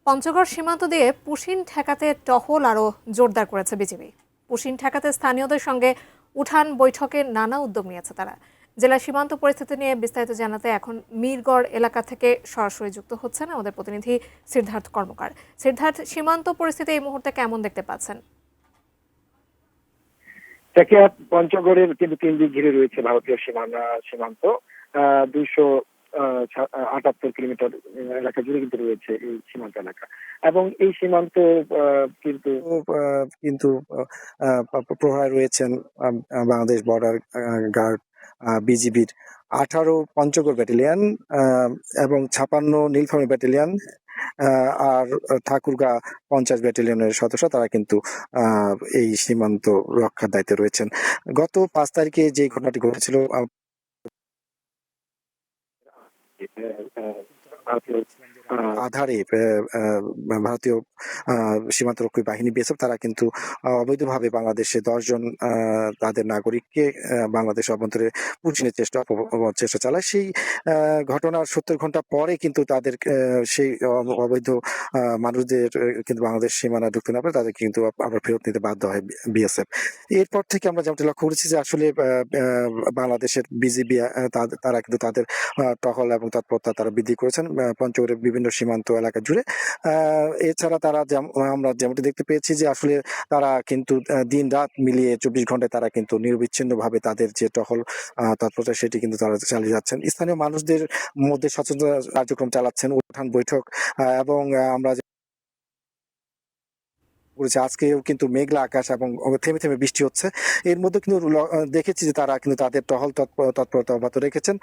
পঞ্চগড় সীমান্ত দিয়ে পুশিন ঠেকাতে টহল আরও জোরদার করেছে বিজিবি। পুশিন ঠেকাতে স্থানীয়দের সঙ্গে উঠান বৈঠকে নানা উদ্যোগ নিয়েছে তারা। জেলা সীমান্ত পরিস্থিতি নিয়ে বিস্তারিত জানাতে এখন মিরগড় এলাকা থেকে সরাসরি যুক্ত হচ্ছেন আমাদের প্রতিনিধি সিদ্ধার্থ কর্মকার। সিদ্ধার্থ, সীমান্ত পরিস্থিতি এই মুহূর্তে কেমন দেখতে পাচ্ছেন? পঞ্চগড়ের কিন্তু 3 দিক ঘিরে রয়েছে ভারতীয় সীমান্ত। 278 কিলোমিটার এলাকা জুড়ে কিন্তু রয়েছে এই সীমান্ত এলাকা, এবং এই সীমান্ত কিন্তু কিন্তু প্রহরায় রয়েছেন বাংলাদেশ বর্ডার গার্ড, বিজিবির 18 পঞ্চগড় ব্যাটালিয়ন এবং 56 নীলফামারী ব্যাটালিয়ন আর ঠাকুরগাঁ 50 ব্যাটালিয়নের সদস্য, তারা কিন্তু এই সীমান্ত রক্ষার দায়িত্বে রয়েছেন। গত 5 তারিখে যে ঘটনাটি ঘটেছিল, আধারে ভারতীয় সীমান্তরক্ষী বাহিনী বিএসএফ তারা কিন্তু অবৈধভাবে বাংলাদেশে 10 জন তাদের নাগরিককে বাংলাদেশ অভ্যন্তরে পুষিনের চেষ্টা চালায়। সেই ঘটনার 70 ঘন্টা পরে কিন্তু তাদের সেই অবৈধ মানুষদের কিন্তু বাংলাদেশ সীমানা ঢুকতে না পারে, তাদের কিন্তু আবার ফেরত নিতে বাধ্য হয় বিএসএফ। এরপর থেকে আমরা যেমনটি লক্ষ্য করেছি যে আসলে বাংলাদেশের বিজিবি তারা কিন্তু তাদের টহল এবং তৎপরতা তারা বৃদ্ধি করেছেন পঞ্চগড়ের বিভিন্ন সীমান্ত এলাকা জুড়ে। এছাড়া তারা আমরা যেমনটি দেখতে পেয়েছি যে আসলে তারা কিন্তু দিন রাত মিলিয়ে 24 ঘন্টায় তারা কিন্তু নিরবিচ্ছিন্ন ভাবে তাদের যে টহল তৎপরতা সেটি কিন্তু তারা চালিয়ে যাচ্ছেন। স্থানীয় মানুষদের মধ্যে সচেতনতা কার্যক্রম চালাচ্ছেন, উঠান বৈঠক, এবং আমরা আজকেও কিন্তু মেঘলা আকাশ এবং থেমে থেমে বৃষ্টি হচ্ছে। এর মধ্যে কিন্তু দেখেছি যে তারা কিন্তু তাদের টহল তৎপরতা অব্যাহত রেখেছেন।